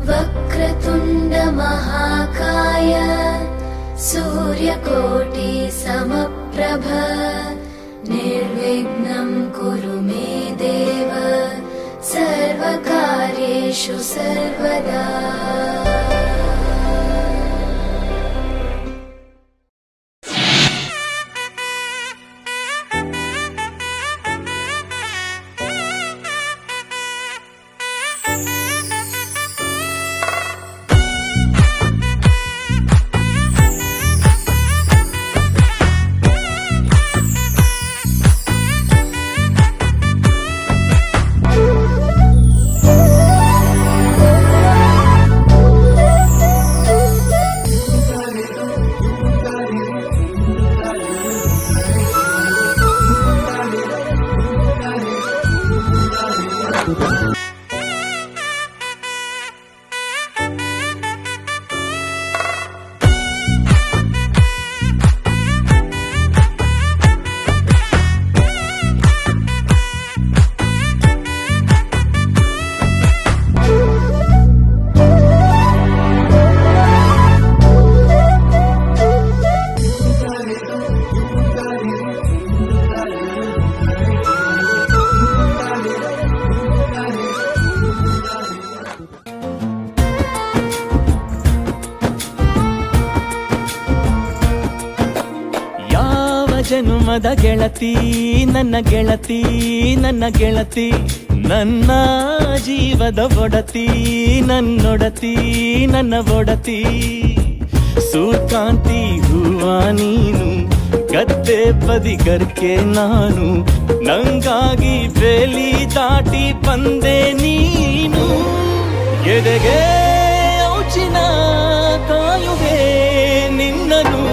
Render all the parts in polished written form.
वक्रतुण्ड महाकाय सूर्यकोटि समप्रभ निर्विघ्नं कुरु मे देव सर्वकार्येषु सर्वदा। ಜನುಮದ ಗೆಳತಿ ನನ್ನ ಗೆಳತಿ ನನ್ನ ಗೆಳತಿ ನನ್ನ ಜೀವದ ಒಡತಿ ನನ್ನೊಡತಿ ನನ್ನ ಒಡತಿ ಸೂರ್ಕಾಂತಿ ಹೂವ ನೀನು ಗದ್ದೆ ಬದಿಗರ್ಕೆ ನಾನು ನಂಗಾಗಿ ಬೇಲಿ ದಾಟಿ ಬಂದೆ ನೀನು ಎದೆಗೆ ಔಚಿನ ಕಾಯುವೆ ನಿನ್ನನು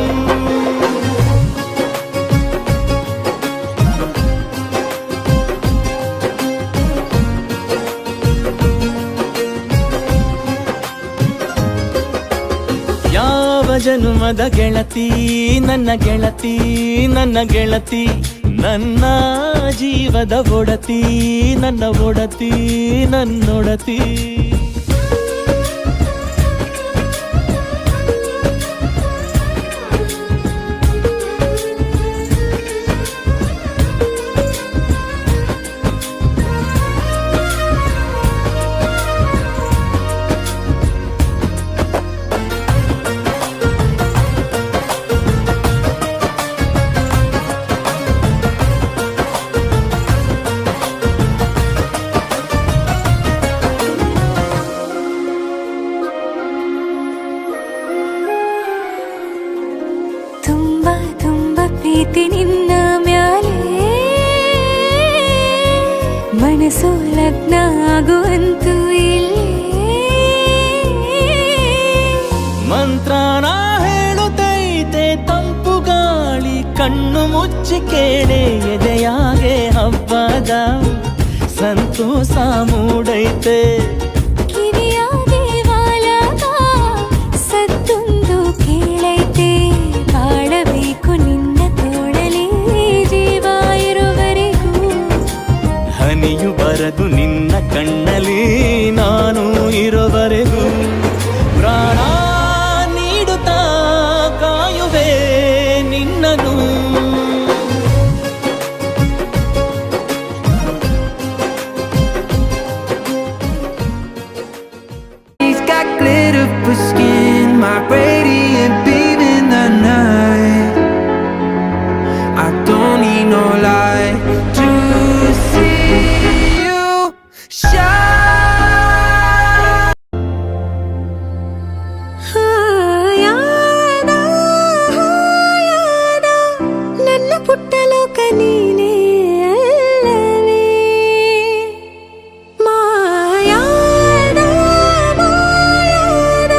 ಜನುಮದ ಗೆಳತಿ ನನ್ನ ಗೆಳತಿ ನನ್ನ ಗೆಳತಿ ನನ್ನ ಜೀವದ ಒಡತಿ ನನ್ನ ಒಡತಿ ನನ್ನೊಡತಿ ಪ್ರೀತಿ ನಿನ್ನ ಮ್ಯಾಲೆ ಮನಸ್ಸು ಲಗ್ನ ಆಗುವಂತೂ ಇಲ್ಲೇ ಮಂತ್ರನ ಹೇಳುತ್ತೈತೆ ತಂಪು ಗಾಳಿ ಕಣ್ಣು ಮುಚ್ಚಿ ಕೇಳೆ ಎದೆಯಾಗೆ ಹಬ್ಬದ ಸಂತೋಷ ಮೂಡೈತೆ ಬರದು ನಿನ್ನ ಕಣ್ಣಲ್ಲಿ ನಾನು ಇರೋವರೆಗೂ ಪ್ರಾಣ ನೀಡುತ್ತಾ ಕಾಯುವೆ ನಿನ್ನನು He's got glitter for skin, my radiant beam in the night. I don't need no light to see ನನ್ನ ಪುಟ್ಟ ಲೋಕ ನೀನೇ ಅಲ್ಲವೇ ಮಾಯಾದ ಮಾಯಾದ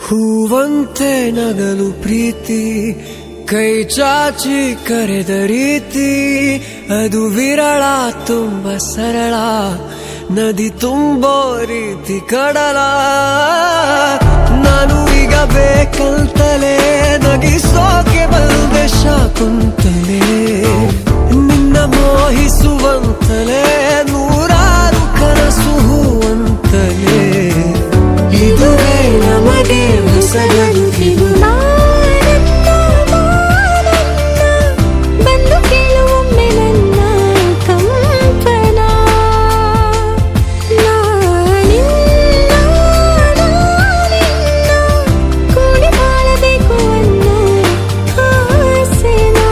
ಹೂವಂತೆ ನಗಲು ಪ್ರೀತಿ, ಕೈ ಚಾಚಿ ಕರೆದ ರೀತಿ ಅದು ವಿರಳ, ತುಂಬ ಸರಳ, ನದಿ ತುಂಬೋ ರೀತಿ ಕಡಲ. ನಾನು ಈಗ ಬೇಕಂತಲೇ ನಗಿಸೋಕೆ ಬಂದೆ ಶಾಕುಂತಲೇ, ನಿನ್ನ ಮೋಹಿಸುವಂತಲೇ ನೂರಾರು ಕನಸು ಹೂವಂತಲೇ. ಇದುವೇ ನಮಗೆ ಹೊಸಗರು ಇದು. ಬಂದು ಕೇಳುವೊಮ್ಮೆ ನನ್ನ ಕಂಪನ. ನಾನಿನ್ನ ಕೂಡಿ ಬಾಳಬೇಕು ಅನ್ನೋ ಆಸೆನಾ.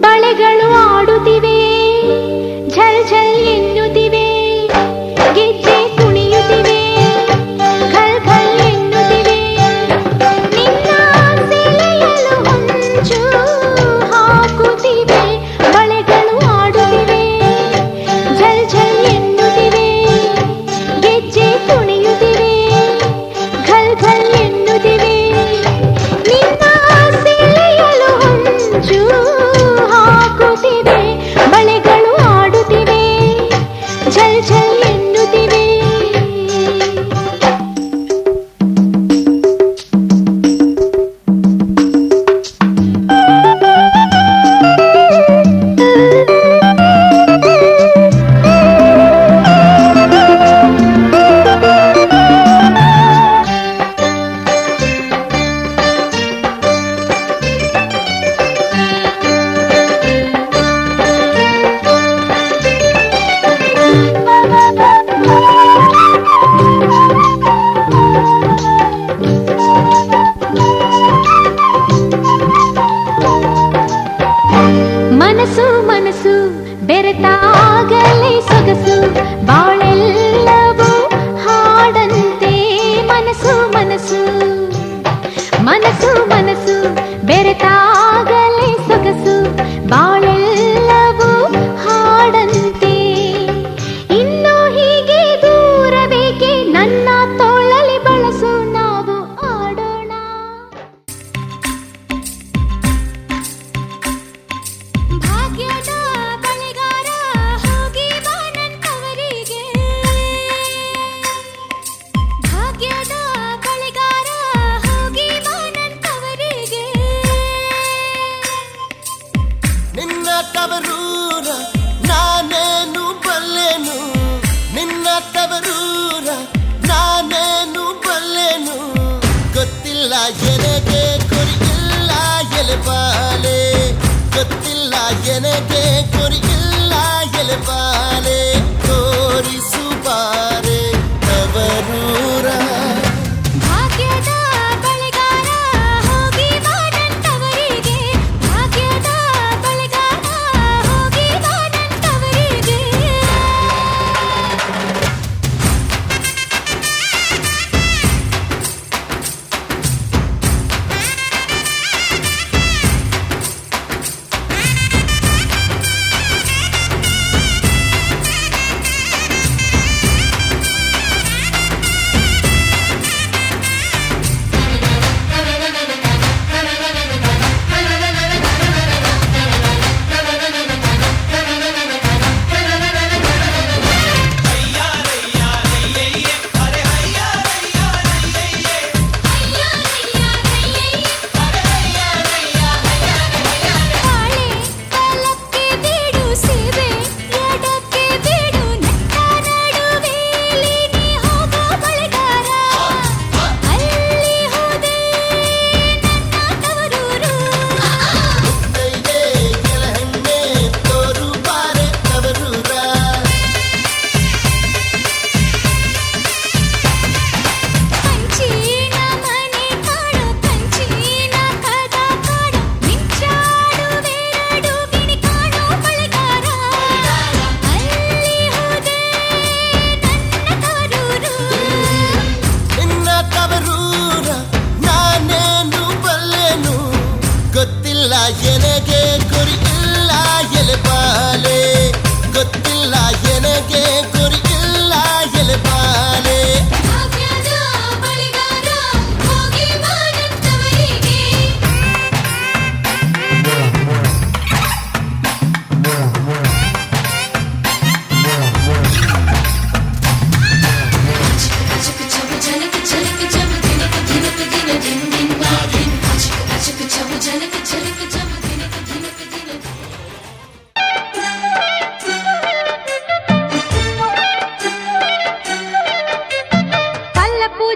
ಬಳೆಗಳು ಆಡುತ್ತಿವೆ, ಝಲ್ ಝಲ್ ಎನ್ನುತ್ತಿವೆ, ಗೆಜ್ಜೆ ಕುಣಿಯುತ್ತಿವೆ, ಘಲ್ ಘಲ್ ಎನ್ನುತ್ತಿವೆ. ನಿನ್ನ ಸೆಳೆಯಲು ಹೊಂಚು ಹಾಕುತ್ತಿವೆ. ಬಳೆಗಳು ಆಡುತ್ತಿವೆ, ಝಲ್ ಝಲ್ ಎನ್ನುತ್ತಿವೆ, ಗೆಜ್ಜೆ ಕುಣಿಯುತ್ತಿವೆ, ಘಲ್ ಘಲ್ ಎನ್ನುತ್ತಿವೆ. ನಿನ್ನ ಸೆಳೆಯಲು ಹೊಂಚು ಹಾಕುತ್ತಿವೆ. ಬಳೆಗಳು ಆಡುತ್ತಿವೆ, ಝಲ್ ಝಲ್ ಎನ್ನುತ್ತಿವೆ. ಮನಸ್ಸು ಮನಸ್ಸು ಬೆರೆತಾಗಲೇ ಸೊಗಸು, ಬಾಳೆಲ್ಲವೂ ಹಾಡಂತೆ. ಮನಸ್ಸು ಮನಸ್ಸು ಮನಸ್ಸು ಮನಸ್ಸು ಬೆರೆತಾಗಲೇ ಸೊಗಸು, ಬಾಳೆಲ್ಲವೂ ಹಾಡಂತೆ. ಇನ್ನು ಹೀಗೆ ದೂರಬೇಕೆ, ನನ್ನ ತೋಳಲಿ ಬಳಸು, ನಾವು ಆಡೋಣ. ಭಾಗ್ಯದ ಬಳೆಗಾರ ಹೋಗಿ ಬಾ ನನ್ನವರಿಗೆ. ಭಾಗ್ಯದ ಬಳೆಗಾರ ಹೋಗಿ ಬಾ ನನ್ನವರಿಗೆ. ನಿನ್ನ ತವರೂರ ನಾನೇನು ಬಲ್ಲೆನು, ನಿನ್ನ ತವರೂರ ನಾನೇನು ಬಲ್ಲೆನು. ಗೊತ್ತಿಲ್ಲ ಎನಗೆ ಕೊರಿಯಿಲ್ಲ ಎಲೆಬಾಲೆ, ಗೊತ್ತಿಲ್ಲ ಎನಗೆ ಕೊರಿಯಿಲ್ಲ ಎಲೆಬಾಲೆ. ತೋರಿಸು ಬಾರೆ ತವರೂರ. ಭಾಗ್ಯದ ಬಳೆಗಾರ ಹೋಗಿ ಬಾ ನನ್ನವರಿಗೆ. ಭಾಗ್ಯದ ಬಳೆಗಾರ ಹೋಗಿ ಬಾ ನನ್ನವರಿಗೆ.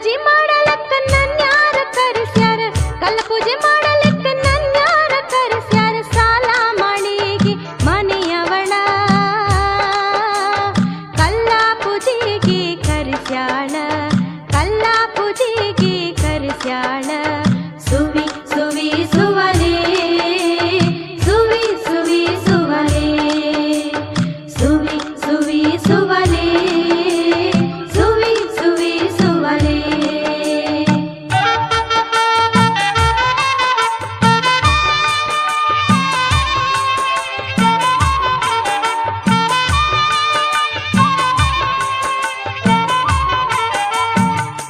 ಪೂಜೆ ಮಾಡಲಕ್ಕ ನನ್ಯಾರ ಕರೆಸ್ಯಾರ ಕಲ್ಲ ಪೂಜೆ ಮಾಡಲಕ್ಕ ನನ್ಯಾರ ಕರೆಸ್ಯಾರ ಸಾಲ ಮಳಿಗೆ ಮನೆಯವಳ ಕಲ್ಲ ಪೂಜೆಗೆ ಕರೆಸ್ಯಾಳ ಕಲ್ಲ ಪೂಜೆಗೆ ಕರೆಸ್ಯಾಳ ಸುವಿ ಸುವಿ ಸುವಲೆ ಸುವಿ ಸುವಿ ಸುವಲೆ ಸುವಿ ಸುವಿ ಸುವಲೆ ಸುವಿ ಸುವಿ ಸುವಲೆ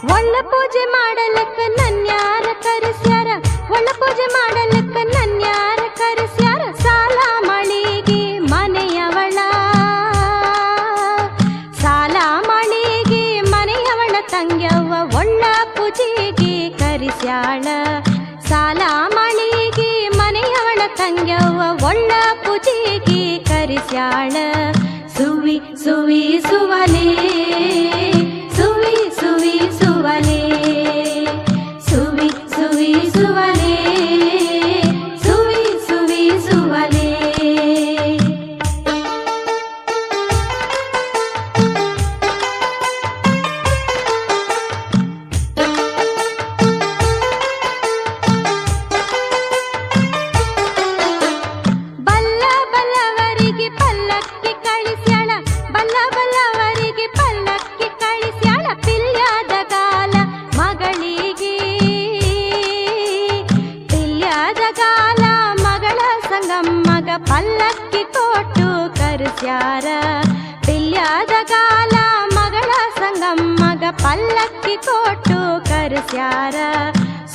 ಒಳ್ಳ ಪೂಜೆ ಮಾಡಲಕ್ಕ ನನ್ಯಾರ ಕರೆಸ್ಯಾರ ಒಳ್ಳ ಪೂಜೆ ಮಾಡಲಕ್ಕ ನನ್ಯಾರ ಕರೆಸ್ಯಾರ ಸಾಲ ಮಳಿಗೆ ಮನೆಯವಳ ಸಾಲ ಮಳಿಗೆ ಮನೆಯವಳ ತಂಗ್ಯವ್ವ ಒಳ್ಳ ಪೂಜೆಗೆ ಕರೆಸ್ಯಾಳ ಸಾಲ ಮಳಿಗೆ ಮನೆಯವಳ ತಂಗ್ಯವ್ವ ಒಳ್ಳ ಪೂಜೆಗೆ ಕರೆಸ್ಯಾಳ ಸುವಿ ಸುವಿ ಸುವಲೆ ಸುವಿ ಸುವಿ ಸುವಲೆ ಸುವಿ ಸುವಿ ಸುವಲೆ ಸುವಿ ಸುವಿ ಸುವಲೆ ಬಲ್ಲ ಬಲ್ಲವರಿಗೆ ಪಲ್ಲಕ್ಕಿ ಕಳಿಸ್ಯಾಳ ಬಲ್ಲ ಬಲ್ಲವರಿಗೆ ಪಲ್ಲಕ್ಕಿ ಕಳಿಸ್ಯಾಳ ಪಿಲ್ಯಾದ ಗಾಲ ಮಗಳಿಗೆ ಪಿಲ್ಯಾದ ಗಾಲ ಮಗಳ ಸಂಗಮ್ಮಗ ಪಲ್ಲಕ್ಕಿ ಕೊಟ್ಟು ಕರೆಸ್ಯಾರ ಪಿಲ್ಯಾದ ಗಾಲ ಮಗಳ ಸಂಗಮ್ಮಗ ಪಲ್ಲಕ್ಕಿ ಕೊಟ್ಟು ಕರೆಸ್ಯಾರ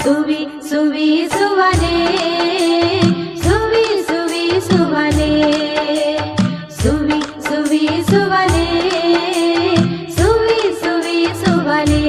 ಸುವಿ ಸುವಿ ಸುವಲೆ ಸುವಿ ಸುವಿ ಸುವಲೆ ಸುವಿ ಸುವಿ ಸುವಲೆ ಸುವಿ ಸುವಿ ಸುವಲೆ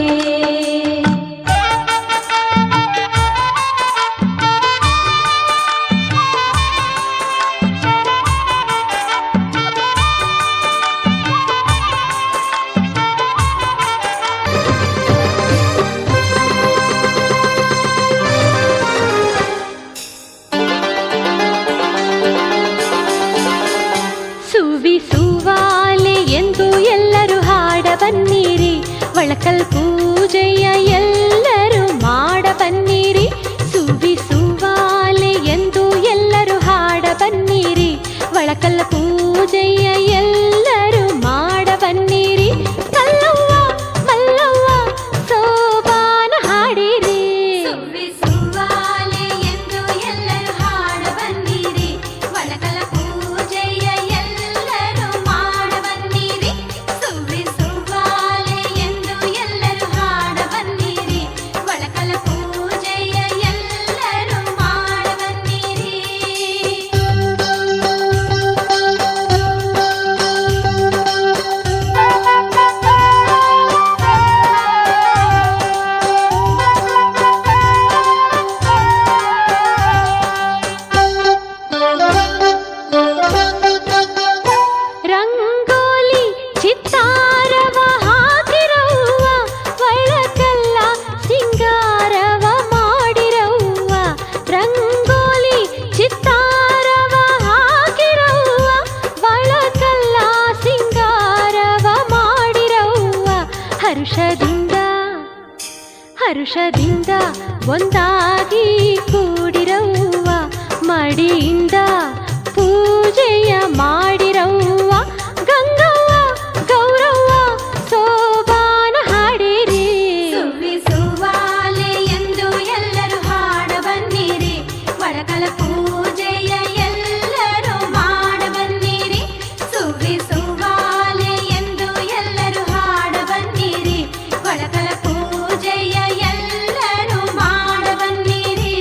ಸುವಿ ಸುವಾಲೆ ಎಂದು ಎಲ್ಲರೂ ಹಾಡ ಬನ್ನಿರಿ ಒಳಕಲ್ ಪೂಜೆಯ ಎಲ್ಲರೂ ಮಾಡ ಬನ್ನಿರಿ ಸುವಿ ಸುವಾಲೆ ಎಂದು ಎಲ್ಲರೂ ಹಾಡ ಬನ್ನಿರಿ ಒಳಕಲ್ ಪೂಜೆಯ ಎಲ್ಲರೂ ಮಾಡ ಬನ್ನಿರಿ ಕಲ್ಲವ್ವ ಮಲ್ಲವ್ವ ಸೋಬಾನ ಹಾಡಿರಿ ಸುವಿ ಸುವಾಲೆ ಎಂದು ಎಲ್ಲರೂ ಹಾಡ ಬನ್ನಿರಿ ಒಳಕಲ ಪೂಜೆಯ ಎಲ್ಲರೂ ಮಾಡ ಬನ್ನಿರಿ ಸುವಿ ಸುವಾಲೆ ಎಂದು ಎಲ್ಲರೂ ಹಾಡ ಬನ್ನಿರಿ ಒಳಕಲ ಪೂಜೆಯ ಎಲ್ಲರೂ ಮಾಡ ಬನ್ನಿರಿ ರಂಗೋಲಿ ಚಿತ್ತಾರವ ಹಾಕಿರವ್ವ ಒಳಕಲ್ಲ ಸಿಂಗಾರವ ಮಾಡಿರವ್ವ ರಂಗೋಲಿ ಚಿತ್ತಾರವ ಹಾಕಿರವ್ವ ಒಳಕಲ್ಲ ಸಿಂಗಾರವ ಮಾಡಿರವ್ವ ಹರುಷದಿಂದ ಹರುಷದಿಂದ ಒಂದಾಗಿ ಕೂಡಿರವ್ವ ಮಡಿಯಿಂದ ಪೂಜೆಯ ಮಾಡಿರವ್ವ ಗಂಗವ್ವ ಗೌರವ್ವ ಸೋಬಾನ ಹಾಡಿರಿ ಸುವಿ ಸುವಾಲೆ ಎಂದು ಎಲ್ಲರೂ ಹಾಡ ಬನ್ನಿರಿ ಒಳಕಲ ಪೂಜೆಯ ಎಲ್ಲರೂ ಮಾಡ ಬನ್ನಿರಿ ಸುವಿ ಸುವಾಲೆ ಎಂದು ಎಲ್ಲರೂ ಹಾಡ ಬನ್ನಿರಿ ಒಳಕಲ ಪೂಜೆಯ ಎಲ್ಲರೂ ಮಾಡ ಬನ್ನಿರಿ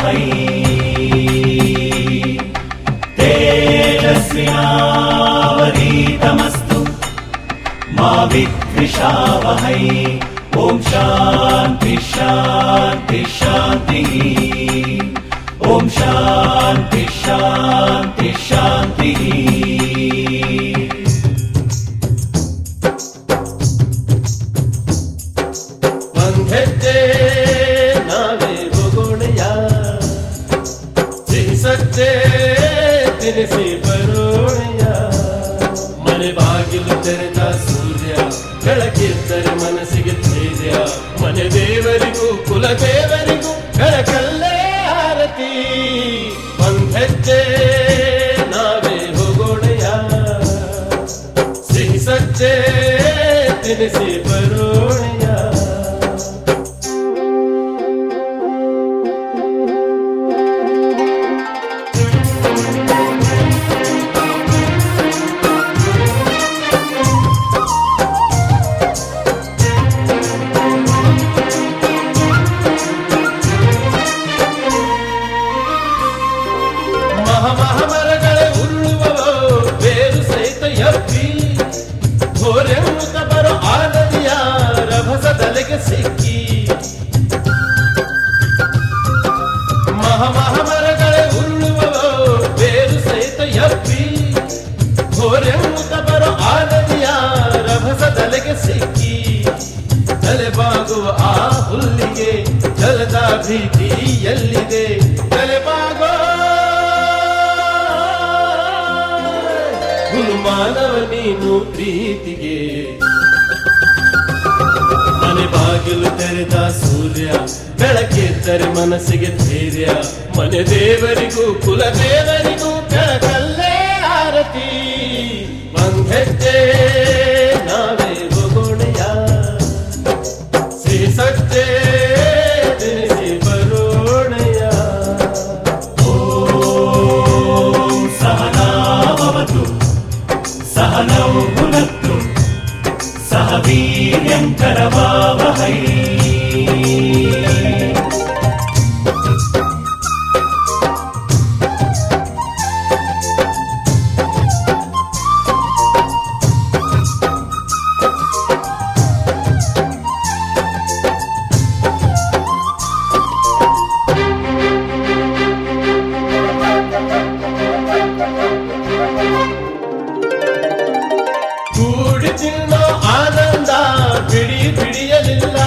वहै तेजस्विनावधीतमस्तु मा विद्विषावहै ॐ शान्ति शान्ति शान्तिः ॐ शान्ति शान्ति शान्तिः ಒಂದೆಜ್ಜೆ ನಾವೇ ಹೋಗೋಣೆಯ ಸಿಹಿಸಜ್ಜೆ ತಿನಿಸಿ ಬರೋಣೆಯ ಮನೆ ಬಾಗಿಲು ತೆರೆದ ಸೂರ್ಯ ಬೆಳಕಿದ್ದರೆ ಮನಸ್ಸಿಗೆ ಧೈರ್ಯ ಮನೆ ದೇವರಿಗೂ ಕುಲ ದೇವರಿಗೂ ಬೆಳಕಲ್ಲೇ ಆರತಿ ಒಂದೆಜ್ಜೆ ನಾವೇ ಹೋಗೋಣೆಯ ಸಿಹಿಸಜ್ಜೆ ತಿನಿಸಿ ಬರೋಣೆಯ ಮರಗಳೇ ಉರುಳುವವೋ ಬೇರು ಸಹಿತ ಎಬ್ಬಿ ಘೋರೆಂಬುತ್ತ ಬರೋ ಆನದಿಯ ರಭಸದಲೆಗೆ ಸಿಕ್ಕಿ ಮರಗಳೇ ಉರುಳುವವೋ ಬೇರು ಸಹಿತ ಎಬ್ಬಿ ಘೋರೆಂಬುತ್ತ ಬರೋ ಆನದಿಯ ರಭಸದಲೆಗೆ ಸಿಕ್ಕಿ ತಲೆಬಾಗುವ ಆ ಹುಲ್ಲಿಗೆ ಜಲದ ಭೀತಿ ಎಲ್ಲಿದೆ ತಲೆಬಾಗೋ ಮಾನವ ನೀನು ಪ್ರೀತಿಗೆ ಮನೆ ಬಾಗಿಲು ತೆರೆದ ಸೂರ್ಯ ಬೆಳಕಿದ್ದರೆ ಮನಸ್ಸಿಗೆ ಧೈರ್ಯ ಮನೆ ದೇವರಿಗೂ ಕುಲ ದೇವರಿಗೂ ಬೆಳಕಲ್ಲೇ ಆರತಿ ಒಂದೆಜ್ಜೆ ನಾವೇ ಹೋಗೋಣೆಯ ಸಿಹಿಸಜ್ಜೆ ತಿನಿಸಿ ಬರೋಣೆಯ ಓಂ ಸಹನಾವವತು सहनौ भुनक्तु सह वीर्यं करवावहै ಕೂಡಿ ತಿನ್ನೋ ಆನಂದ ಬಿಡಿಯಲಿಲ್ಲ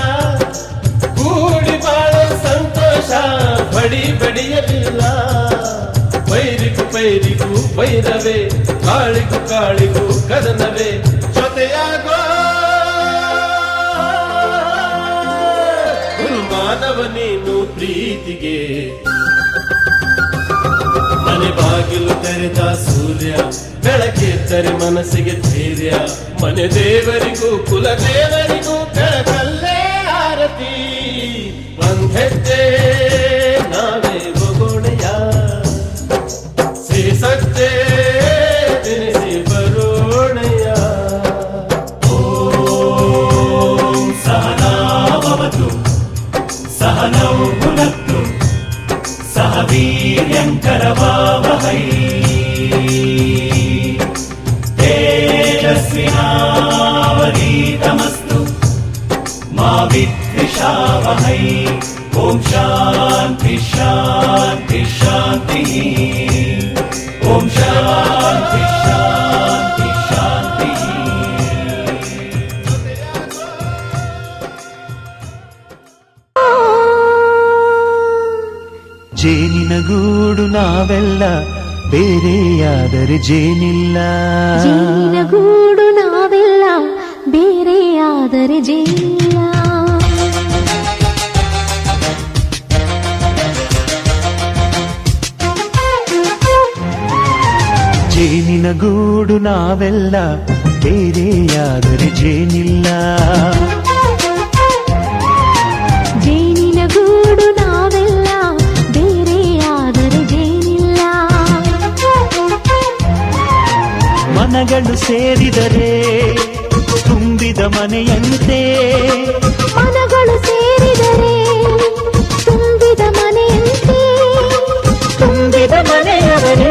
ಕೂಡಿ ಬಾಳೋ ಸಂತೋಷ ಬಡಿಯಲಿಲ್ಲ ಪೈರಿಗೂ ವೈರವೇ ಕಾಳಿಗೂ ಕದನವೇ ಜೊತೆಯಾಗೋ ಮಾನವ ನೀನು ಪ್ರೀತಿಗೆ ಮನೆ ಬಾಗಿಲು ತೆರೆದ ಸೂರ್ಯ ಬೆಳಕಿದ್ದರೆ ಮನಸ್ಸಿಗೆ ಧೈರ್ಯ ಮನೆ ದೇವರಿಗೂ ಕುಲ ದೇವರಿಗೂ ಬೆಳಕಲ್ಲೇ ಆರತಿ ಒಂದೆಜ್ಜೆ ನಾವೇ ಹೋಗೋಣೆಯ ಸಿಹಿಸಜ್ಜೆ ತಿನಿಸಿ ಬರೋಣೆಯ ಓಂ ಸಹನಾವವತು सहनौ भुनक्तु सह वीर्यं करवावहै तेजस्विनावधीतमस्तु मा विद्विषावहै ॐ शान्ति शान्ति शान्तिः ॐ शान्ति शान्ति शान्तिः ಜೇನಿನ ಗೂಡು ನಾವೆಲ್ಲ ಬೇರೆಯಾದರೆ ಜೇನಿಲ್ಲ ಜೇನಿನ ಗೂಡು ನಾವೆಲ್ಲ ಬೇರೆಯಾದರೆ ಜೇನಿಲ್ಲ ಜೇನಿನ ಗೂಡು ನಾವೆಲ್ಲ ಬೇರೆಯಾದರೆ ಜೇನಿಲ್ಲ ಜೇನಿನ ಗೂಡು ನಾವೆಲ್ಲ ಬೇರೆಯಾದರೆ ಜೇನಿಲ್ಲ ಮನಗಳು ಸೇರಿದರೆ ತುಂಬಿದ ಮನೆಯಂತೆ ಮನಗಳು ಸೇರಿದರೆ ತುಂಬಿದ ಮನೆಯಂತೆ ತುಂಬಿದ ಮನೆಯವರೇ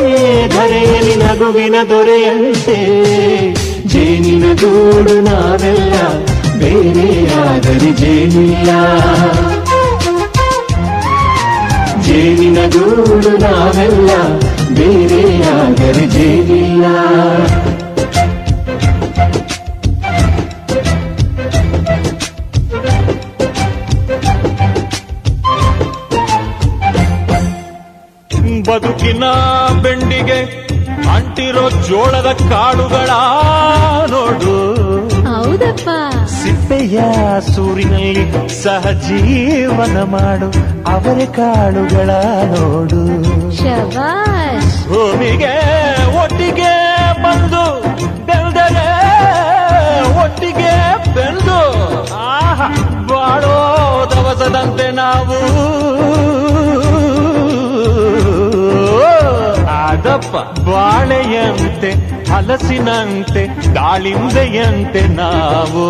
ಧರೆಯಲ್ಲಿ ನಗುವಿನ ದೊರೆಯಂತೆ ಜೇನಿನ ಗೂಡು ನಾವೆಲ್ಲ ಬೇರೆಯಾದರೆ ಜೇನಿಲ್ಲ ಜೇನಿನ ಗೂಡು ನಾವೆಲ್ಲ ಬೇರೆಯಾದರೆ ಜೇನಿಲ್ಲ ಬದುಕಿನ ಬೆಂಡಿಗೆ ಅಂಟಿರೋ ಜೋಳದ ಕಾಳುಗಳ ನೋಡು ಹೌದಪ್ಪ. ಸಿಪ್ಪೆಯ ಸೂರಿನಲ್ಲಿ ಸಹಜೀವನ ಮಾಡು ಅವರ ಕಾಳುಗಳ ನೋಡು ಶಬಾಷ್. ಭೂಮಿಗೆ ಒಟ್ಟಿಗೆ ಬಂದು ಬೆಳೆದರೆ ಒಟ್ಟಿಗೆ ಬೆಳೆದು ಆಹಾ ಬಾಳೋ ದವಸದಂತೆ ನಾವು ಅದಪ್ಪ ಬಾಳೆಯಂತೆ ಹಲಸಿನಂತೆ ದಾಳಿಂಬೆಯಂತೆ ನಾವು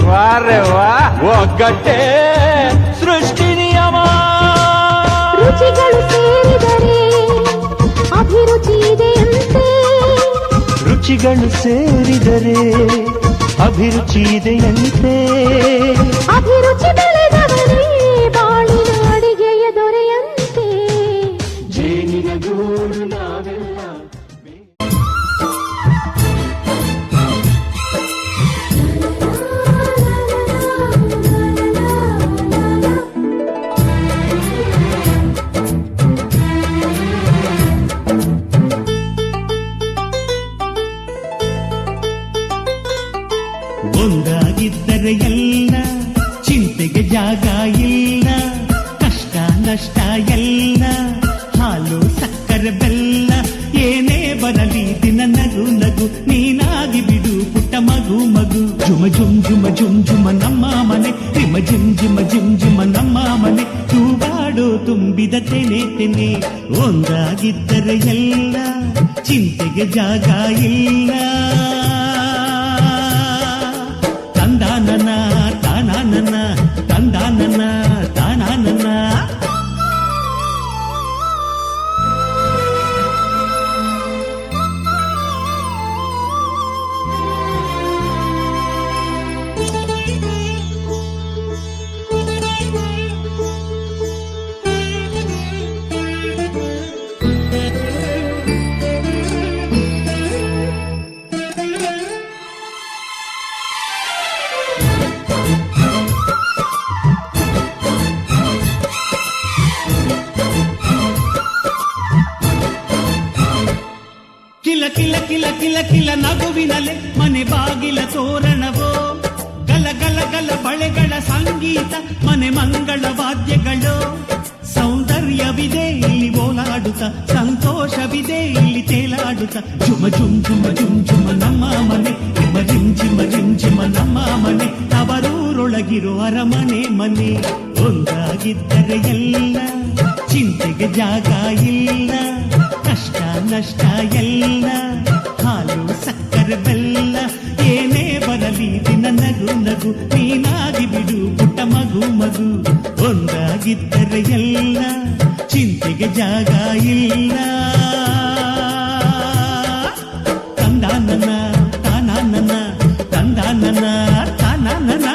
ವಾರೆ ವಾ ಒಗ್ಗಟ್ಟೆ ಸೃಷ್ಟಿ ನಿಯಮ ರುಚಿಗಳು ಸೇರಿದರೆ ಅಭಿರುಚಿ ಇದೆಯಂತೆ ರುಚಿಗಳು ಸೇರಿದರೆ ಅಭಿರುಚಿ ಇದೆಯಂತೆ ಅಭಿರುಚಿ ಬೆಳೆದವರೇ ಬಾಳಿನ ಅಡಿಗೆಯ ದೊರೆಯಂತೆ ಜೇನಿನ ಗೂಡು ನಾವೆಲ್ಲ ಒಂದಾಗಿದ್ದರೆ ಎಲ್ಲ ಚಿಂತೆಗೆ ಜಾಗ ಇಲ್ಲ ಕಷ್ಟ ನಷ್ಟ ಎಲ್ಲ ಹಾಲು ಸಕ್ಕರೆ ಬೆಲ್ಲ ಏನೇ ಬರಲಿ ದಿನ ನಗು ನಗು ನೀನಾಗಿ ಬಿಡು ಪುಟ್ಟ ಮಗು ಮಗು ಜುಮ ಜುಮ್ ಜುಮ ಜುಮ್ ಜುಮ ನಮ್ಮ ಮನೆ ರಿಮ ಜಿಮ್ ಜಿಮ ಜಿಮ್ ಜಿಮ ನಮ್ಮ ಮನೆ ತೂಗಾಡು ತುಂಬಿದ ತೆನೆ ತೆನೆ ಒಂದಾಗಿದ್ದರೆ ಎಲ್ಲ ಚಿಂತೆಗೆ ಜಾಗ ಇಲ್ಲ ತಂದಾನನ ತಾನಾನನ ತಂದಾನನ ತಾನಾನನ ಕಿಲ ಕಿಲ ಕಿಲ ಕಿಲ ಕಿಲ ನಗುವಿನಲೆ ಮನೆ ಬಾಗಿಲ ತೋರಣವೋ ಗಲ ಗಲ ಗಲ ಬಳೆಗಳ ಸಂಗೀತ ಮನೆ ಮಂಗಳ ವಾದ್ಯಗಳು ಸೌಂದರ್ಯವಿದೆ ಇಲ್ಲಿ ಓಲಾಡುತ್ತ ಸಂತೋಷವಿದೆ ಇಲ್ಲಿ ತೇಲಾಡುತ್ತ ಜುಮ ಜುಮ್ ಜುಮ ಜುಮ್ ಜುಮ ನಮ್ಮ ಮನೆ ಜಿಮ ಜಿಮ್ ಜಿಮ ಜಿಮ್ ಜಿಮ ನಮ್ಮ ಮನೆ ಅವರೂರೊಳಗಿರೋ ಅರಮನೆ ಮನೆ ಒಂದಾಗಿದ್ದರೆ ಎಲ್ಲ ಚಿಂತೆಗೆ ಜಾಗ ಇಲ್ಲ ಕಷ್ಟ ನಷ್ಟ ಎಲ್ಲ ಹಾಲು ಸಕ್ಕರೆ ಬೆಲ್ಲ ಏನೇ ಬರಲಿ ದಿನ ನಗು ನಗು ನೀನಾಗಿ ಬಿಡು ಪುಟ್ಟ ಮಗು ಮಗು ಒಂದಾಗಿದ್ದರೆ ಎಲ್ಲ ಚಿಂತೆಗೆ ಜಾಗ ಇಲ್ಲ ತಂದಾನನ ತಾನಾನನ ತಂದಾನನ ತಾನಾನನ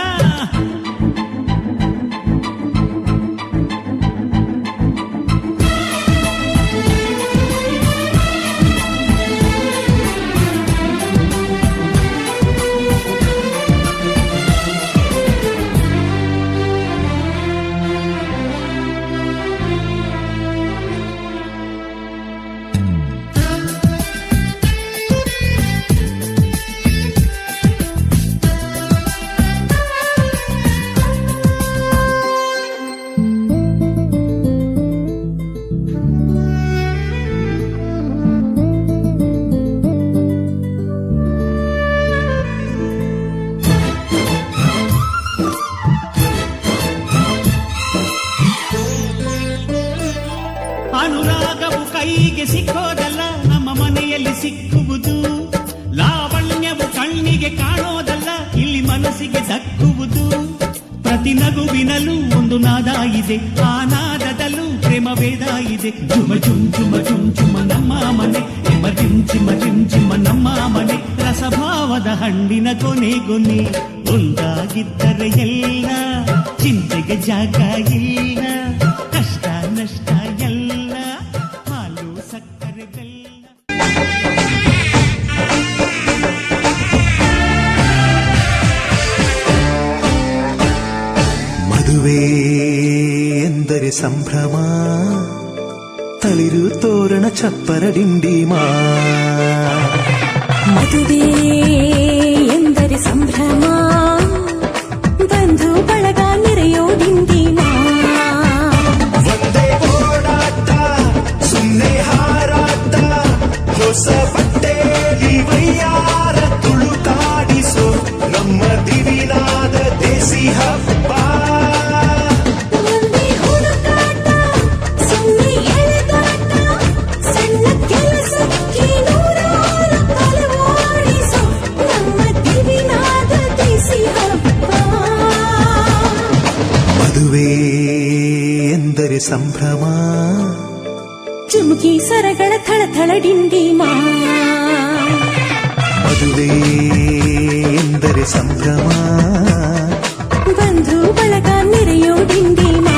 ಅನುರಾಗವು ಕೈಗೆ ಸಿಕ್ಕೋದಲ್ಲ ನಮ್ಮ ಮನೆಯಲ್ಲಿ ಸಿಕ್ಕುವುದು ಲಾವಣ್ಯವು ಕಣ್ಣಿಗೆ ಕಾಣೋದಲ್ಲ ಇಲ್ಲಿ ಮನಸ್ಸಿಗೆ ದಕ್ಕುವುದು ಪ್ರತಿ ನಗುವಿನಲ್ಲೂ ಒಂದು ನಾದ ಇದೆ, ಆ ನಾದದಲ್ಲೂ ಪ್ರೇಮ ವೇದ ಇದೆ. ಜುಮ ಜುಮ್ ಜುಮ ಜುಮ್ ಜುಮ ನಮ್ಮ ಮನೆ, ಎಮ ಜಿಮ್ ಚಿಮ ಜಿಮ್ ಚಿಮ ನಮ್ಮ ಮನೆ. ರಸಭಾವದ ಹಣ್ಣಿನ ಕೊನೆಗೊನೆ ಒಂದಾಗಿದ್ದರೆ ಎಲ್ಲ, ಚಿಂತೆಗೆ ಜಾಗ ಇಲ್ಲ. ಕಷ್ಟ ನಷ್ಟ ಎಲ್ಲ, ಹಾಲು ಸಕ್ಕರೆ ಬೆಲ್ಲ. ಮದುವೆ ಎಂದರೆ ಸಂಭ್ರಮ, ತಳಿರು ತೋರಣ ಚಪ್ಪರ ಡಿಂಡಿಮಾ. ಮದುವೆ ಎಂದರೆ ಸಂಭ್ರಮ, ಬಂಧು ಬಳಗ ನೆರೆಯೋ ಡಿಂಡಿಮಾ. ಒಂದೇ ಓಡಾಟ ಸುಮ್ಮನೆ ಹಾರಾಟ, ಹೊಸ ಬಟ್ಟೆಲಿ ವೈಯಾರ ತುಳುಕಾಡಿಸೋ ನಮ್ಮ ದಿವಿನಾದ ದೇಸಿ ಹಬ್ಬ. ಒಂದೇ ಹುಡುಕಾಟ ಸುಮ್ಮನೆ ಎಳೆದಾಟ, ಸಣ್ಣ ಕೆಲಸಕ್ಕೆ ನೂರಾರು ತಲೆವಾಡಿಸೋ ನಮ್ಮ ದಿವಿನಾದ ದೇಸಿ ಹಬ್ಬ. ಮದುವೆ ಎಂದರೆ ಸಂಭ್ರಮ, ಚುಮುಕಿ ಸರಗಳ ಥಳಥಳ ಡಿಂಡಿಮಾ. ಮದುವೆ ಎಂದರೆ ಸಂಭ್ರಮ, ಬಂಧು ಬಳಗ ನೆರೆಯೋ ಡಿಂಡಿಮಾ.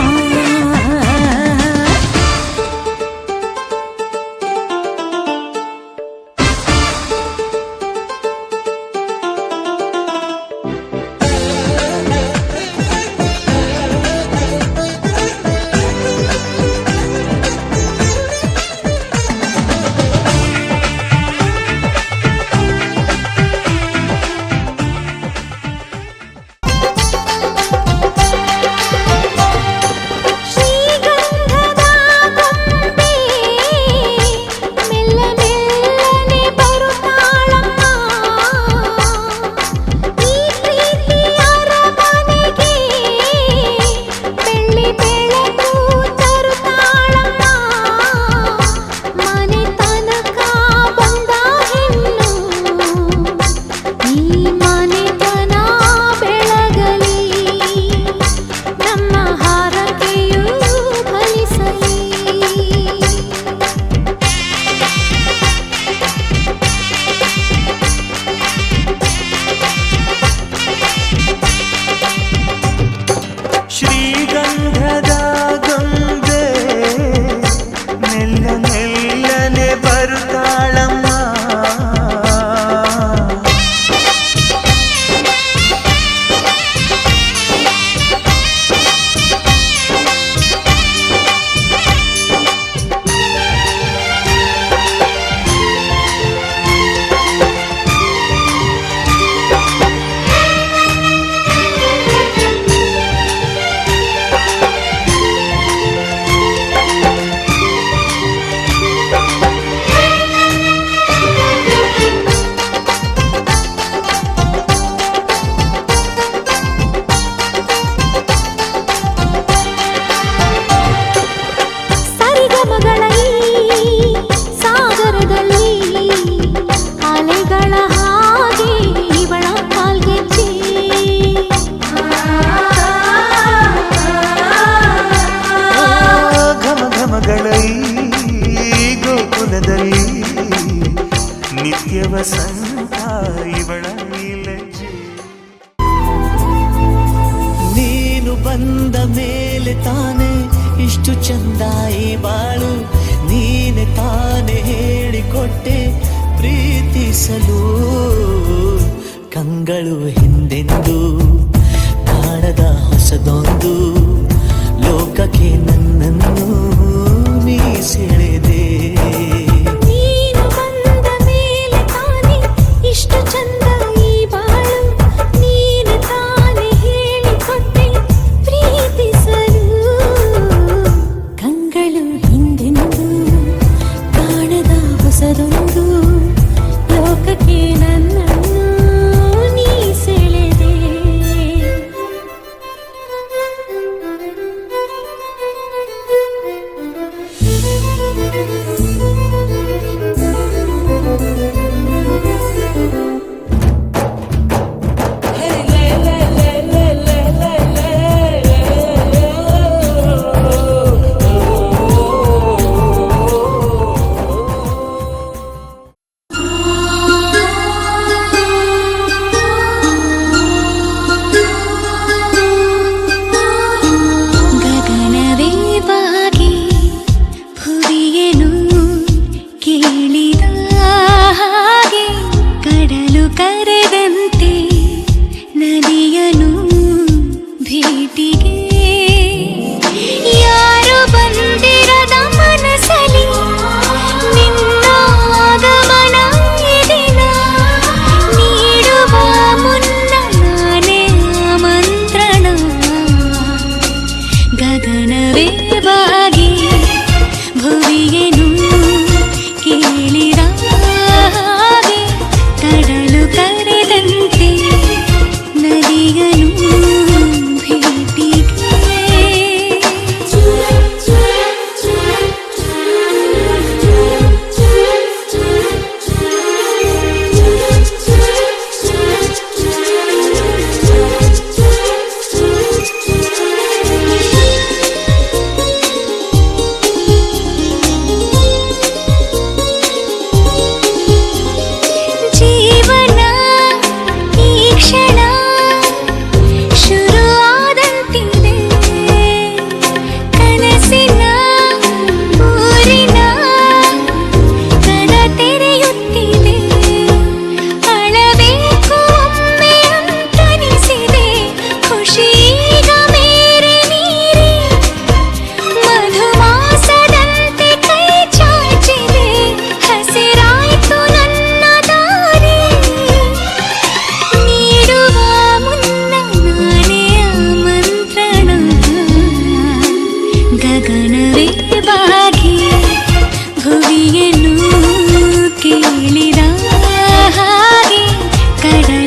ಶ್ರೀಗಂಧದ ಗೊಂಬೆ ಮೆಲ್ಲ ಮೆಲ್ಲನೆ ಬರುತ್ತಾಳಮ್ಮ. ಸರಿಗಮಗಳ ಈ ಸಾಗರದಲ್ಲಿ ಅಲೆಗಳ ಹಾಗೆ ಇವಳ ಕಾಲ್ಗೆಜ್ಜೆ. ಘಮ ಘಮಗಳ ಈ ಗೋಕುಲದಲ್ಲಿ ನಿತ್ಯ ವಸಂತ ಇವಳ ಲಜ್ಜೆ. ನೀನು ಬಂದ ಮೇಲೆ ತಾನೆ ಇಷ್ಟು ಚಂದ ಈ ಬಾಳು, ನೀನೆ ತಾನೆ ಹೇಳಿಕೊಟ್ಟೆ ಪ್ರೀತಿಸಲು. ಕಂಗಳು ಹಿಂದೆಂದು ಕಾಣದ ಹೊಸದೊಂದು ಲೋಕಕ್ಕೆ ನನ್ನನ್ನು ನೀ ಸೆಳೆದೆ. ನೀನು ಬಂದ ಮೇಲೆ ತಾನೆ ಇಷ್ಟು ಚಂದ ಈ ಬಾಳು, ನೀನು ತಾನೆ ಹೇಳಿಕೊಟ್ಟೆ ಪ್ರೀತಿಸಲು. ಕಂಗಳು ಹಿಂದೆಂದು ಕಾಣದ ಹೊಸದೊಂದು ಲೋಕಕ್ಕೆ ನನ್ನನ್ನು ನೀ ಸೆಳೆದೆ.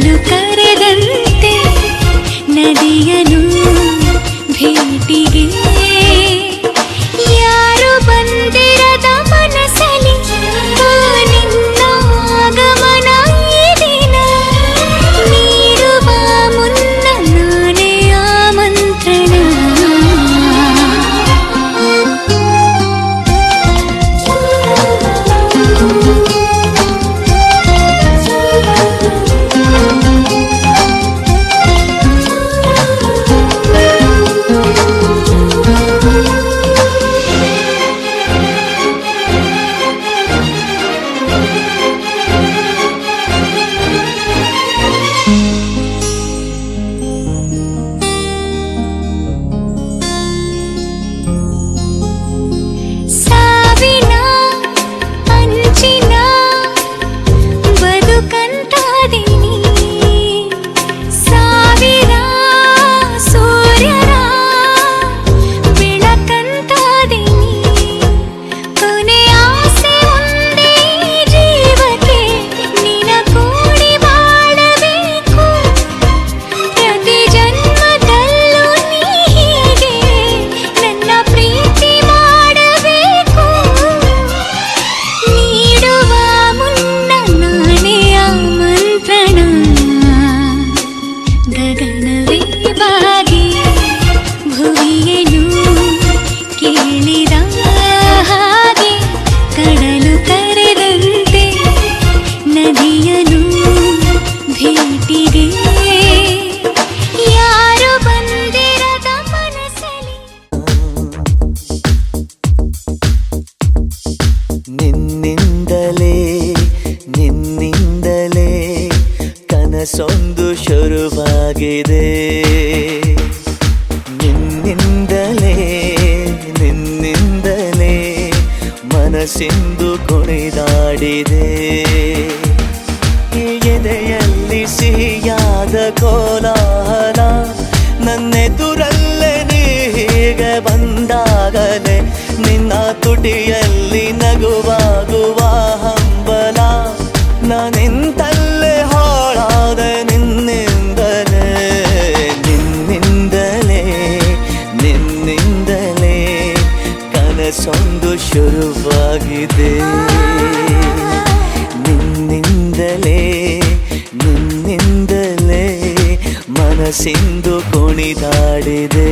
ಕಡಲು ಕರೆದಂತೆ ನದಿಯನು ಭೇಟಿಗೆ ಯಾರು ಬಂದಿರದ ಮನಸಲಿ ನಿನ್ನ ಆಗಮನ ಈ ದಿನ ನೀಡುವ ಮುನ್ನ ನಾನೇ ಆಮಂತ್ರಣ ಸಾವಿನ ಅಂಚಿನ ಬದುಕಂತಾದಿನಿ ಸಾವಿರ ಸೂರ್ಯರ ಬೆಳಕಂತಾದಿನಿ ಕೊನೆ ಆಸೆ ಒಂದೇ ಜೀವಕ್ಕೆ ನಿನ ಕೂಡಿ ಬಾಳಬೇಕು ಪ್ರತಿ ಜನ್ಮದಲ್ಲೂ ನೀ ಹೀಗೆ ನನ್ನ ಪ್ರೀತಿ ಮಾಡಬೇಕು ನೀಡುವ ಮುನ್ನ ನಾನೇ ಆಮಂತ್ರಣ ಗಗನವೇ ಬಾಗಿ ಭುವಿಯನು ಕೇಳಿದ ಹಾಗೆ ಕಡಲು ಕರೆದಂತೆ ನದಿಯನು ಭೇಟಿಗೆ ಯಾರು ಬಂದಿರದ ಮನಸಲಿ ನಿನ್ನಿಂದಲೇ ನಿನ್ನಿಂದಲೇ ಕನಸೊಂದು ಶುರುವಾಗಿದೆ ನಿನ್ನಿಂದಲೇ ನಿನ್ನಿಂದಲೇ ಮನಸ್ಸಿಂದು ಕುಣಿದಾಡಿದೆ ಈ ಎದೆಯಲ್ಲಿ ಸಿಹಿಯಾದ ಕೋಲಾಹಲ ನನ್ನೆದುರಲ್ಲೇ ನೀ ಹೀಗೆ ಬಂದಾಗಲೇ ನಿನ್ನ ತುಟಿಯಲ್ಲಿ ನಗುವಾಗುವ ಹಂಬಲ ನಾನಿಂತಲ್ಲೇ ಹಾಳಾದ ನಿನ್ನಿಂದಲೇ ನಿನ್ನಿಂದಲೇ ನಿನ್ನಿಂದಲೇ ಕನಸೊಂದು ಶುರುವಾಗಿದೆ ನಿನ್ನಿಂದಲೇ ನಿನ್ನಿಂದಲೇ ಮನಸ್ಸಿಂದು ಕುಣಿದಾಡಿದೆ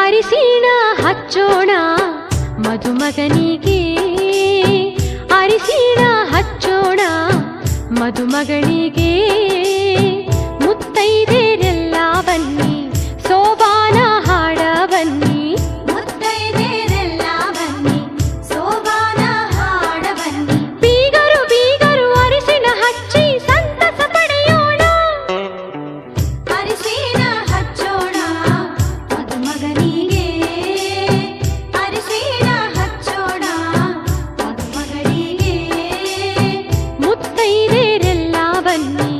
ಅರಿಶಿಣ ಹಚ್ಚೋಣ ಮಧುಮಗನಿಗೆ ಅರಿಶಿಣ ಹಚ್ಚೋಣ ಮಧುಮಗಳಿಗೆ ಮುತ್ತೈದೆರೆಲ್ಲ ಬನ್ನಿ ಸೋಬಾನ ಹಾಡ ಬನ್ನಿ ಮುತ್ತೈದೆರೆಲ್ಲ ಬನ್ನಿ ಸೋಬಾನ ಹಾಡ ಬನ್ನಿ ಬೀಗರು ಬೀಗರು ಅರಿಶಿಣ ಹಚ್ಚಿ ಸಂತಸ ಪಡೆಯೋಣ ಅರಿಶಿಣ ಹಚ್ಚೋಣ ಮಧುಮಗನಿಗೆ ಅರಿಶಿಣ ಹಚ್ಚೋಣ ಮಧುಮಗಳಿಗೆ ಮುತ್ತೈದೆರೆಲ್ಲ ಬನ್ನಿ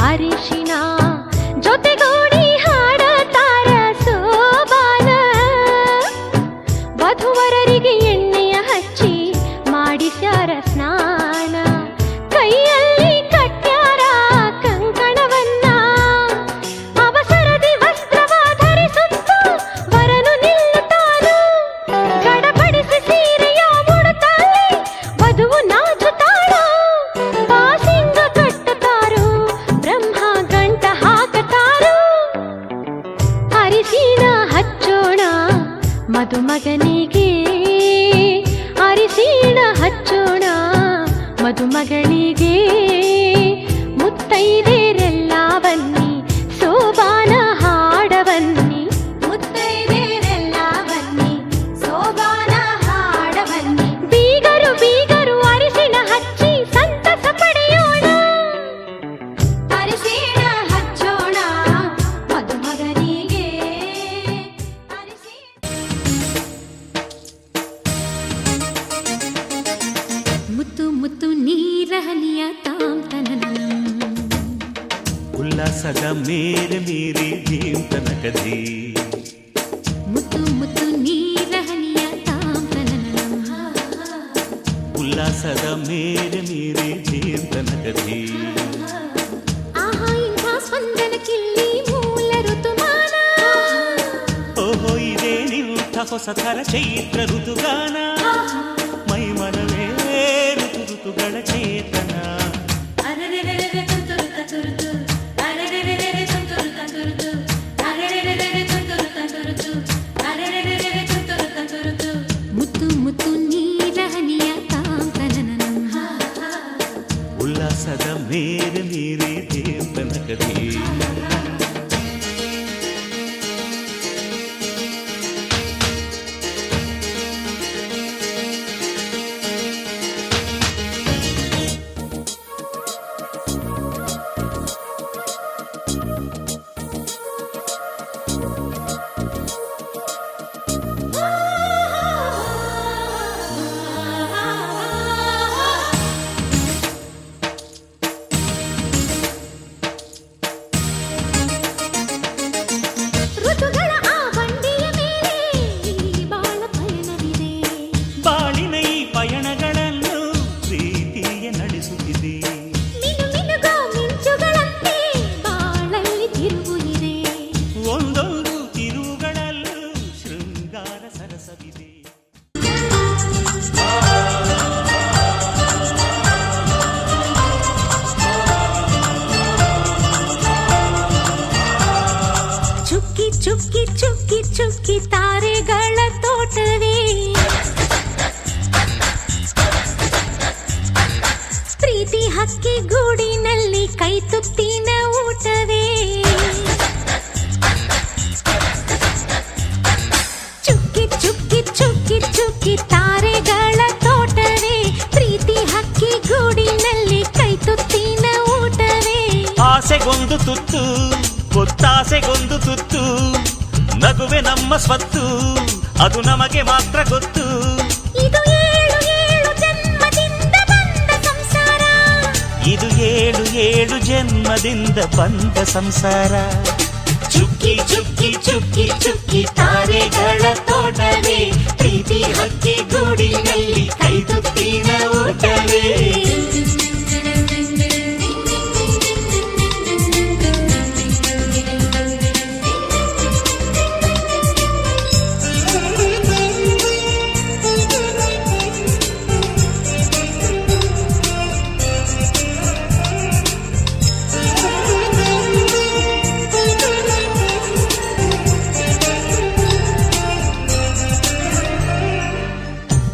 ಅರಿಶಿನ ಜೊತೆಗೂಡಿ ಹಾಡತಾರ ಸೋಬಾನ ವಧುವರರಿಗೆ ಎಣ್ಣೆಯ ಹಚ್ಚಿ ಮಾಡಿಸ್ಯಾರ ಸ್ನಾನ ಕೈಯಲ್ಲಿ ಕಟ್ಟ್ಯಾರ ಕಂಕಣವನ್ನ ಅವಸರದಿ ವಸ್ತ್ರವ ಧರಿಸುತ್ತ ವರನು ನಿಲ್ಲುತ್ತಾನು ಗಡಬಡಿಸಿ ಸೀರೆಯ ಮುಡುತ್ತಾಳೆ ವಧುವು ನಾಚುತ್ತಾಳು ಬಾಸಿಂಗ ಕಟ್ಟುತ್ತಾರು ಬ್ರಹ್ಮ ಗಂಟ ಹಾಕತಾರು ಅರಿಶಿನ ಹಚ್ಚೋಣ ಮದುಮಗನಿಗೆ ಅರಿಶಿಣ ಹಚ್ಚೋಣ ಮದುಮಗಳಿಗೆ ಮುತ್ತೈದೆರೆಲ್ಲ ಬನ್ನಿ ಸೋಬಾನ ಹಾಡ ಬನ್ನಿ ಮುತ್ತೈದೆರೆಲ್ಲ ಬನ್ನಿ ಸೋಬಾನ ಹಾಡ ಬನ್ನಿ ಬೀಗರು ಬೀಗರು ಅರಿಶಿಣ ಹಚ್ಚಿ ಸಂತಸ ಪಡೆಯೋಣ ಅರಿಶಿಣ ಹಚ್ಚೋಣ ಮದುಮಗನಿಗೆ ಮುತ್ತು ಮುತ್ತು ನೀರಹನಿಯ ತಾಂತನನಂ ಉಲ್ಲಾಸದ ಮೇರೆ ಮೀರಿ ಜೀವಂತನಕದಿ ಮುತ್ತು ಮುತ್ತು ನೀರಹನಿಯ ತಾಂತನನಂ ಉಲ್ಲಾಸದ ಮೇರೆ ಮೀರಿ ಜೀವಂತನಕದಿ ಆಹಾ ಇಂಥ ಸ್ಪಂದನಕ್ಕಿಲ್ಲಿ ಮೂಲ ಋತುಮಾನ ಓಹೋ ಇದೇ ನಿಂಥ ಹೊಸ ಥರ ಚೈತ್ರ ಋತುಗಾನ ಮೈ ಮನವೇ ಋತು ಋತುಗಳ ಚೇತನ ಮುತ್ತು ಮುತ್ತು ನೀರಹನಿಯ ತಾಂತನನಂ ಉಲ್ಲಾಸದ ಮೇರೆ ಮೀರಿ ಜೀವಂತನಕದಿ ಋತುಗಳ ಆ ಬಂಡಿಯ ಮೇಲೆ ಈ ಬಾಳ ಪಯಣವಿದೆ ಬಾಳಿನ ಈ ಪಯಣಗಳನ್ನು ಪ್ರೀತಿಯ ನಡೆಸುತ್ತಿದೆ ಮಿನು ಮಿನುಗೋ ಮಿಂಚುಗಳಂತೆ ಬಾಳಲ್ಲಿ ತಿರುವು ಇದೆ ಒಂದೊಂದು ತಿರುವುಗಳಲ್ಲೂ ಶೃಂಗಾರ ಸರಸವಿದೆ ಚುಕ್ಕಿ ಚುಕ್ಕಿ ಚುಕ್ಕಿ ಚುಕ್ಕಿ ತಾರೆಗಳ ತೋಟವೇ ಪ್ರೀತಿ ಹಕ್ಕಿ ಗೂಡಿನಲ್ಲಿ ಕೈ ತುತ್ತಿನ ಊಟವೇ ಚುಕ್ಕಿ ಚುಕ್ಕಿ ಚುಕ್ಕಿ ಚುಕ್ಕಿ ತಾರೆಗಳ ತೋಟವೇ ಪ್ರೀತಿ ಹಕ್ಕಿ ಗೂಡಿನಲ್ಲಿ ಕೈ ತುತ್ತಿನ ಊಟವೇ ಆಸೆಗೊಂದು ತುತ್ತು ಗೊತ್ತಾಸೆಗೊಂದು ತುತ್ತು ನಗುವೆ ನಮ್ಮ ಸ್ವತ್ತು ಅದು ನಮಗೆ ಮಾತ್ರ ಗೊತ್ತು ಇದು ಏಳು ಏಳು ಜನ್ಮದಿಂದ ಬಂದ ಸಂಸಾರ ಇದು ಏಳು ಏಳು ಜನ್ಮದಿಂದ ಬಂದ ಸಂಸಾರ ಚುಕ್ಕಿ ಚುಕ್ಕಿ ಚುಕ್ಕಿ ಚುಕ್ಕಿ ತಾರೆಗಳ ತೋಟವೇ ಪ್ರೀತಿ ಹಕ್ಕಿ ಗೂಡಿನಲ್ಲಿ ಕೈ ತುತ್ತಿನ ಊಟವೇ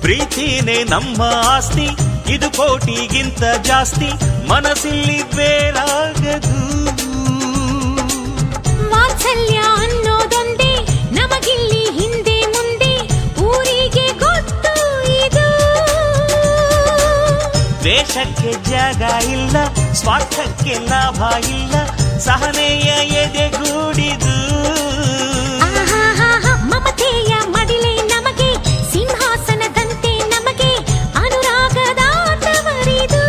ಪ್ರೀತಿನೇ ನಮ್ಮ ಆಸ್ತಿ ಇದು ಕೋಟಿಗಿಂತ ಜಾಸ್ತಿ ಮನಸ್ಸಿಲ್ಲಿ ಬೇರಾಗದು ವಾತ್ಸಲ್ಯ ಅನ್ನೋದೊಂದೇ ನಮಗಿಲ್ಲಿ ಹಿಂದೆ ಮುಂದೆ ಊರಿಗೆ ಗೊತ್ತು ಇದು ದ್ವೇಷಕ್ಕೆ ಜಾಗ ಇಲ್ಲ ಸ್ವಾರ್ಥಕ್ಕೆ ಲಾಭ ಇಲ್ಲ ಸಹನೆಯ ಎದೆಗೂಡಿದು ಮಮತೆಯ ಮಡಿಲೆ ನಮಗೆ ಸಿಂಹಾಸನದಂತೆ ನಮಗೆ ಅನುರಾಗದ ತವರಿದು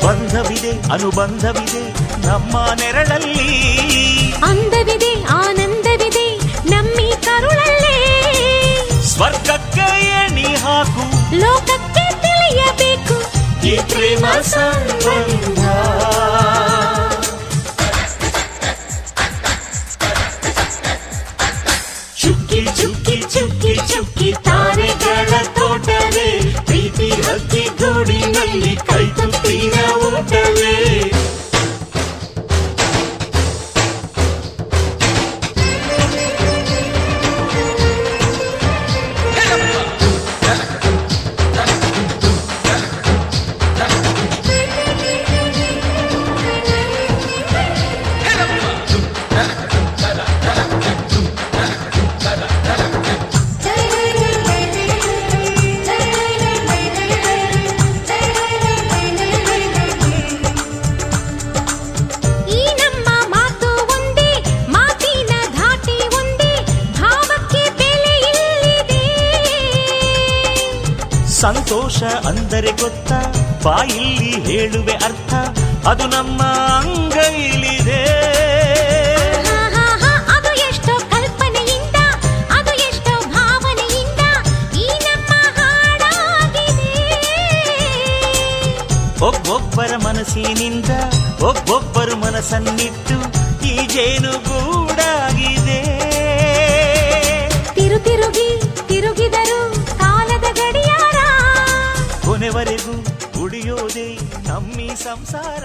ಬಂಧವಿ ಅಂದವಿದೆ ಅನುಬಂಧವಿದೆ ನಮ್ಮ ನೆರಳಲ್ಲಿ, ಅಂದವಿದೆ ಆನಂದವಿದೆ ನಮ್ಮಿ ಕರುಳಲ್ಲೇ, ಸ್ವರ್ಗಕ್ಕೆ ಎಣಿ ಹಾಕು ಲೋಕಕ್ಕೆ ತಿಳಿಯಬೇಕು ಈ ಪ್ರೇಮ ಸಂಬಂಧ. ಚುಕ್ಕಿ ಚುಕ್ಕಿ ಚುಕ್ಕಿ ಚುಕ್ಕಿ ತಾರೆಗಳ ತೋಟವೇ, ಪ್ರೀತಿ ಹಕ್ಕಿ ಗೂಡಿನಲ್ಲಿ ಕೈ ತುತ್ತಿನ ಊಟವೇ. ಈ ನಮ್ಮ ಮಾತು ಒಂದೇ, ಮಾತಿನ ಧಾಟಿ ಒಂದೇ, ಭಾವಕ್ಕೆ ಬೆಲೆ ಇಲ್ಲಿದೆ. ಸಂತೋಷ ಅಂದರೆ ಗೊತ್ತಾ, ಬಾಯಿಲ್ಲಿ ಹೇಳುವೆ ಅರ್ಥ, ಅದು ನಮ್ಮ ಅಂಗೈಲಿದೆ. ಅದು ಎಷ್ಟೋ ಕಲ್ಪನೆಯಿಂದ, ಅದು ಎಷ್ಟೋ ಭಾವನೆಯಿಂದ ಈ ನಮ್ಮ ಹಾಡಾಗಿದೆ. ಒಬ್ಬೊಬ್ಬರ ಮನಸ್ಸಿನಿಂದ ಒಬ್ಬೊಬ್ಬರು ಮನಸ್ಸನ್ನಿಟ್ಟು ಈ ಜೇನುಗೂಡಾಗಿದೆ. ತಿರುಗಿ ತಿರುಗಿದರು ಕಾಲದ ಗಡಿಯಾರ, ಕೊನೆವರೆಗೂ ಉಳಿಯೋದೇ ನಮ್ಮಿ ಸಂಸಾರ.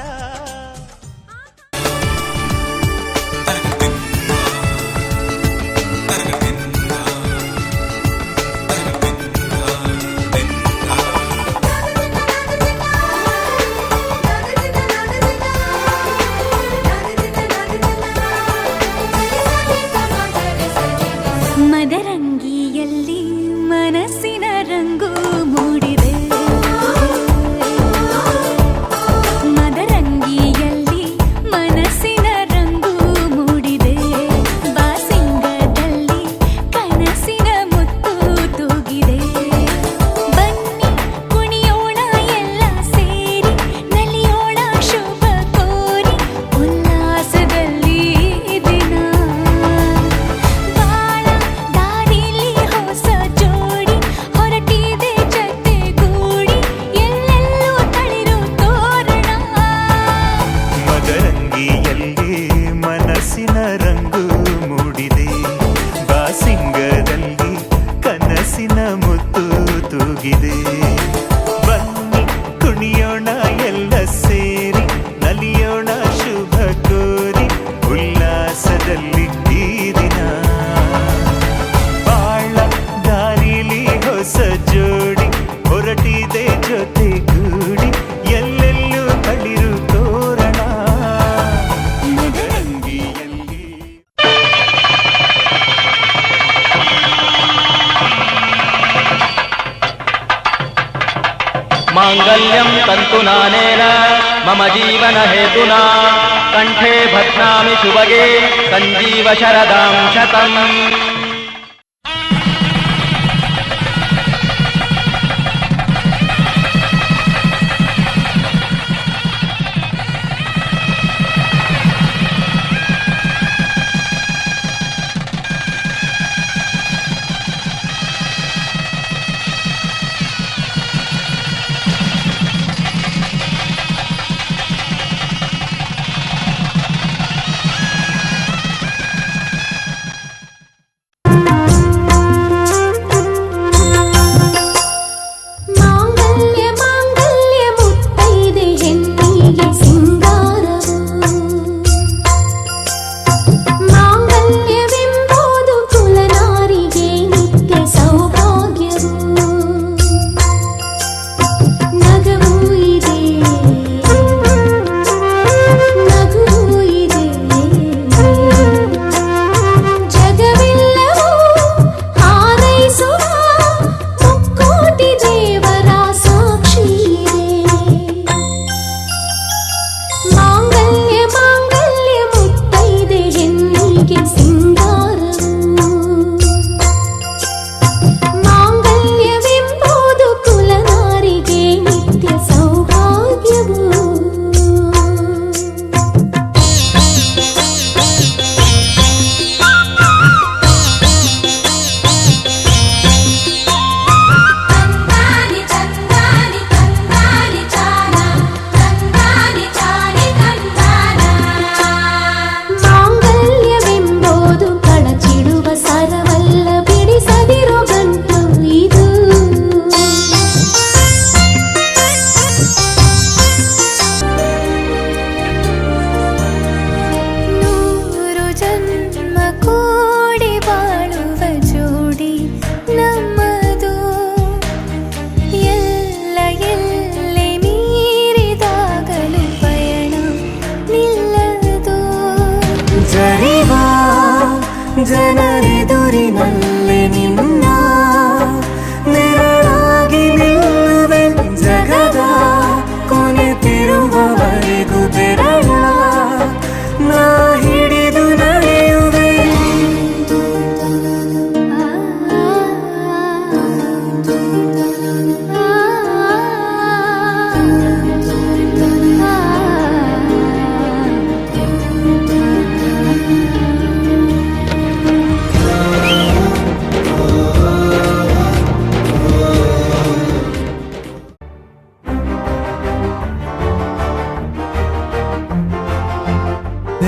ಮದರಂಗಿಯಲ್ಲಿ ಮನಸ್ಸಿನ ರಂಗು ಮೂಡಿದೆ, ಮದರಂಗಿಯಲ್ಲಿ ಮನಸ್ಸಿನ ರಂಗು ಮೂಡಿದೆ, ಬಾಸಿಂಗದಲ್ಲಿ ಕನಸಿನ ಮುತ್ತು ತೂಗಿದೆ. ಬನ್ನಿ ಕುಣಿಯೋಣ ಎಲ್ಲ ಸೇರಿ, ನಲಿಯೋಣ ಶುಭ ಕೋರಿ ಉಲ್ಲಾಸದಲ್ಲಿ ದಿನ. ಬಾಳ ದಾರಿಲಿ ಹೊಸ ಜೋಡಿ ಹೊರಟಿದೆ ಜೊತೆಗೂಡಿ, ಎಲ್ಲೆಲ್ಲೂ ತಳಿರು ತೋರಣ. ಮದರಂಗಿಯಲ್ಲಿ ಮನಸ್ಸಿನ ರಂಗು ಮೂಡಿದೆ, ಬಾಸಿಂಗದಲ್ಲಿ ಕನಸಿನ ಮುತ್ತು ತೂಗಿದೆ. ಬನ್ನಿ ಕುಣಿಯೋಣ ಎಲ್ಲ ಸೇರಿ, ನಲಿಯೋಣ ಶುಭ ಕೋರಿ ಉಲ್ಲಾಸದಲ್ಲಿ ಈ ದಿನ. ಬಾಳ ದಾರಿಲಿ ಹೊಸ ಜೋಡಿ ಹೊರಟಿದೆ ಜೊತೆಗೂಡಿ, ಎಲ್ಲೆಲ್ಲೂ ತಳಿರು ತೋರಣ. ಮದರಂಗಿಯಲ್ಲಿ ಮಾಂಗಲ್ಯಂ ತಂತುನಾನೇನ ಮಮ ಜೀವನ ಹೇತುನಾ, ಕಂಠೆ ಭದ್ನಾಮಿ ಶುಭಗೆ ಸಂಜೀವ ಶರದಾಂ ಶತಂ.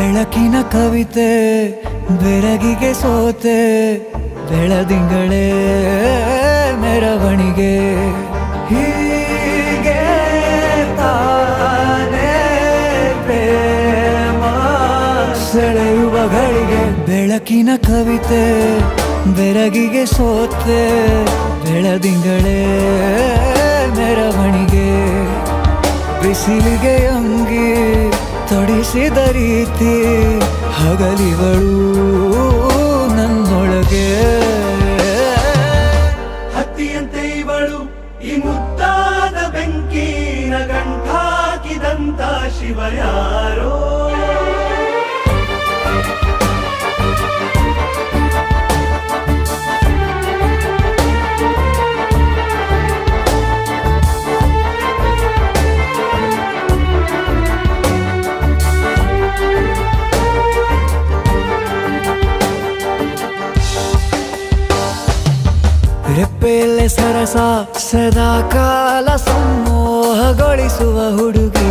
ಬೆಳಕಿನ ಕವಿತೆ ಬೆರಗಿಗೆ ಸೋತೆ ಬೆಳದಿಂಗಳೇ ಮೆರವಣಿಗೆ ಹೀಗೆ ತಾನೇ ಪ್ರೇಮ ಸೆಳೆಯುವ ಗಳಿಗೆ ಬೆಳಕಿನ ಕವಿತೆ ಬೆರಗಿಗೆ ಸೋತೆ ಬೆಳದಿಂಗಳೇ ಮೆರವಣಿಗೆ ಬಿಸಿಲಿಗೆ ಅಂಗಿ ತೊಡಿಸಿದ ರೀತಿ ಹಗಲಿಗಳು ನನ್ನೊಳಗೆ ಹತ್ತಿಯಂತೆ ಇವಳು ಈ ಮುದ್ದಾದ ಬೆಂಕಿನ ಗಂಟಾಕಿದಂತ ಶಿವ ಯಾರೋ ರೆಪ್ಪೆಯಲ್ಲೇ ಸರಸ ಸದಾ ಕಾಲ ಸಂಮೋಹಗೊಳಿಸುವ ಹುಡುಗಿ